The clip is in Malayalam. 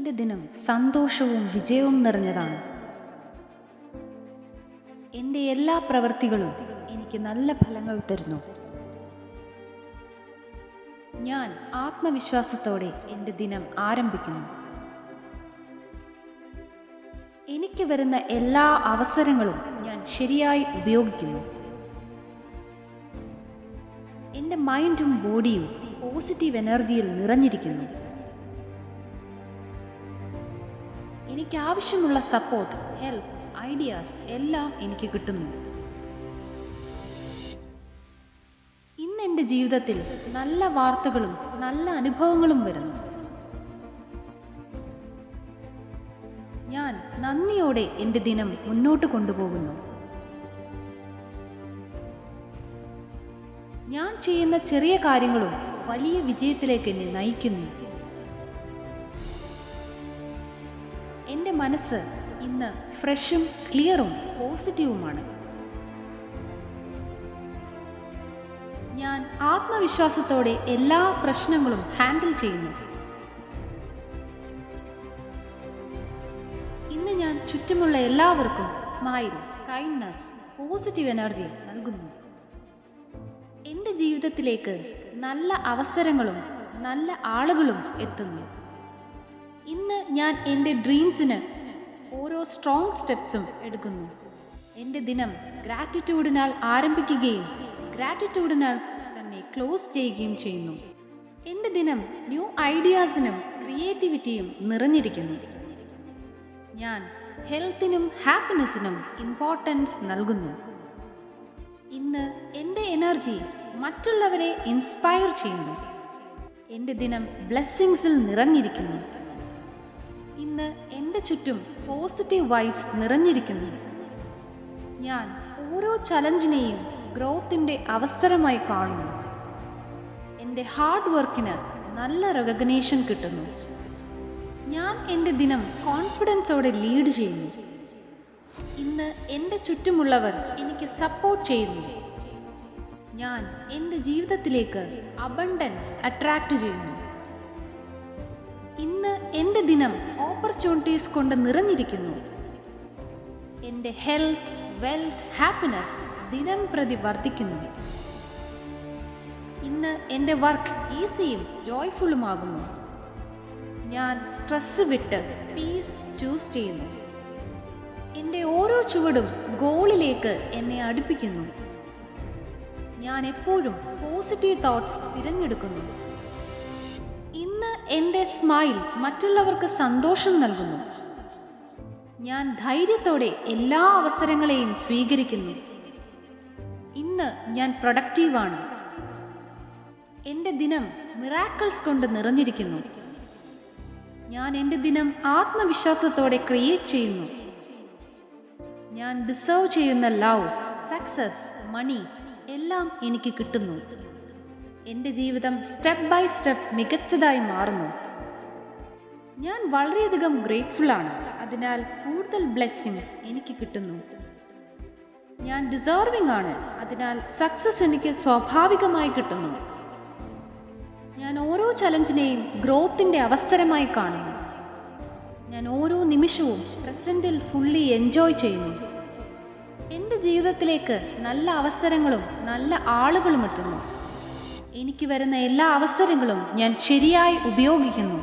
എൻ്റെ ദിനം സന്തോഷവും വിജയവും നിറഞ്ഞതാണ്. എൻ്റെ എല്ലാ പ്രവൃത്തികളും എനിക്ക് നല്ല ഫലങ്ങൾ തരുന്നു. ഞാൻ ആത്മവിശ്വാസത്തോടെ എൻ്റെ ദിനം ആരംഭിക്കുന്നു. എനിക്ക് വരുന്ന എല്ലാ അവസരങ്ങളും ഞാൻ ശരിയായി ഉപയോഗിക്കുന്നു. എൻ്റെ മൈൻഡും ബോഡിയും പോസിറ്റീവ് എനർജിയിൽ നിറഞ്ഞിരിക്കുന്നു. എനിക്ക് ആവശ്യമുള്ള സപ്പോർട്ട്, ഹെൽപ്പ്, ഐഡിയാസ് എല്ലാം എനിക്ക് കിട്ടുന്നു. ഇന്ന് എൻ്റെ ജീവിതത്തിൽ നല്ല വാർത്തകളും നല്ല അനുഭവങ്ങളും വരുന്നു. ഞാൻ നന്ദിയോടെ എൻ്റെ ദിനം മുന്നോട്ട് കൊണ്ടുപോകുന്നു. ഞാൻ ചെയ്യുന്ന ചെറിയ കാര്യങ്ങളും വലിയ വിജയത്തിലേക്ക് എന്നെ നയിക്കുന്നു. എൻ്റെ മനസ്സ് ഇന്ന് ഫ്രഷും ക്ലിയറും പോസിറ്റീവുമാണ്. ഞാൻ ആത്മവിശ്വാസത്തോടെ എല്ലാ പ്രശ്നങ്ങളും ഹാൻഡിൽ ചെയ്യുന്നു. ഇന്ന് ഞാൻ ചുറ്റുമുള്ള എല്ലാവർക്കും സ്മൈൽ, കൈൻഡ്നസ്, പോസിറ്റീവ് എനർജി നൽകുന്നു. എൻ്റെ ജീവിതത്തിലേക്ക് നല്ല അവസരങ്ങളും നല്ല ആളുകളും എത്തുന്നു. ഇന്ന് ഞാൻ എൻ്റെ ഡ്രീംസിന് ഓരോ സ്ട്രോങ് സ്റ്റെപ്സും എടുക്കുന്നു. എൻ്റെ ദിനം ഗ്രാറ്റിറ്റ്യൂഡിനാൽ ആരംഭിക്കുകയും ഗ്രാറ്റിറ്റ്യൂഡിനാൽ തന്നെ ക്ലോസ് ചെയ്യുകയും ചെയ്യുന്നു. എൻ്റെ ദിനം ന്യൂ ഐഡിയാസിനും ക്രിയേറ്റിവിറ്റിയും നിറഞ്ഞിരിക്കുന്നു. ഞാൻ ഹെൽത്തിനും ഹാപ്പിനെസ്സിനും ഇമ്പോർട്ടൻസ് നൽകുന്നു. ഇന്ന് എൻ്റെ എനർജി മറ്റുള്ളവരെ ഇൻസ്പയർ ചെയ്യുന്നു. എൻ്റെ ദിനം ബ്ലെസ്സിങ്സിൽ നിറഞ്ഞിരിക്കുന്നു. ഇന്ന് എൻ്റെ ചുറ്റും പോസിറ്റീവ് വൈബ്സ് നിറഞ്ഞിരിക്കുന്നു. ഞാൻ ഓരോ ചലഞ്ചിനെയും ഗ്രോത്തിൻ്റെ അവസരമായി കാണുന്നു. എൻ്റെ ഹാർഡ് വർക്കിന് നല്ല റെക്കഗ്നേഷൻ കിട്ടുന്നു. ഞാൻ എൻ്റെ ദിനം കോൺഫിഡൻസോടെ ലീഡ് ചെയ്യുന്നു. ഇന്ന് എൻ്റെ ചുറ്റുമുള്ളവർ എനിക്ക് സപ്പോർട്ട് ചെയ്യുന്നു. ഞാൻ എൻ്റെ ജീവിതത്തിലേക്ക് അബണ്ടൻസ് അട്രാക്റ്റ് ചെയ്യുന്നു. ഇന്ന് എൻ്റെ ദിനം ഓപ്പർച്യൂണിറ്റീസ് കൊണ്ട് നിറഞ്ഞിരിക്കുന്നു. എൻ്റെ ഹെൽത്ത്, വെൽത്ത്, ഹാപ്പിനെസ് ദിനം പ്രതി വർദ്ധിക്കുന്നു. ഇന്ന് എൻ്റെ വർക്ക് ഈസിയും ജോയ്ഫുള്ളുമാകുന്നു. ഞാൻ സ്ട്രെസ് വിട്ട് പീസ് ചൂസ് ചെയ്യുന്നു. എൻ്റെ ഓരോ ചുവടും ഗോളിലേക്ക് എന്നെ അടുപ്പിക്കുന്നു. ഞാൻ എപ്പോഴും പോസിറ്റീവ് തോട്ട്സ് തിരഞ്ഞെടുക്കുന്നു. ഇന്ന് എൻ്റെ സ്മൈൽ മറ്റുള്ളവർക്ക് സന്തോഷം നൽകുന്നു. ഞാൻ ധൈര്യത്തോടെ എല്ലാ അവസരങ്ങളെയും സ്വീകരിക്കുന്നു. ഇന്ന് ഞാൻ പ്രൊഡക്റ്റീവാണ്. എൻ്റെ ദിനം മിറാക്കിൾസ് കൊണ്ട് നിറഞ്ഞിരിക്കുന്നു. ഞാൻ എൻ്റെ ദിനം ആത്മവിശ്വാസത്തോടെ ക്രിയേറ്റ് ചെയ്യുന്നു. ഞാൻ ഡിസേർവ് ചെയ്യുന്ന ലവ്, സക്സസ്, മണി എല്ലാം എനിക്ക് കിട്ടുന്നു. എൻ്റെ ജീവിതം സ്റ്റെപ്പ് ബൈ സ്റ്റെപ്പ് മികച്ചതായി മാറുന്നു. ഞാൻ വളരെയധികം ഗ്രേറ്റ്ഫുള്ളാണ്. അതിനാൽ കൂടുതൽ ബ്ലെസ്സിങ്സ് എനിക്ക് കിട്ടുന്നു. ഞാൻ ഡിസേർവിംഗ് ആണ്. അതിനാൽ സക്സസ് എനിക്ക് സ്വാഭാവികമായി കിട്ടുന്നു. ഞാൻ ഓരോ ചലഞ്ചിനെയും ഗ്രോത്തിൻ്റെ അവസരമായി കാണുന്നു. ഞാൻ ഓരോ നിമിഷവും പ്രസൻറ്റിൽ ഫുള്ളി എൻജോയ് ചെയ്യുന്നു. എൻ്റെ ജീവിതത്തിലേക്ക് നല്ല അവസരങ്ങളും നല്ല ആളുകളും എത്തുന്നു. എനിക്ക് വരുന്ന എല്ലാ അവസരങ്ങളും ഞാൻ ശരിയായി ഉപയോഗിക്കുന്നു.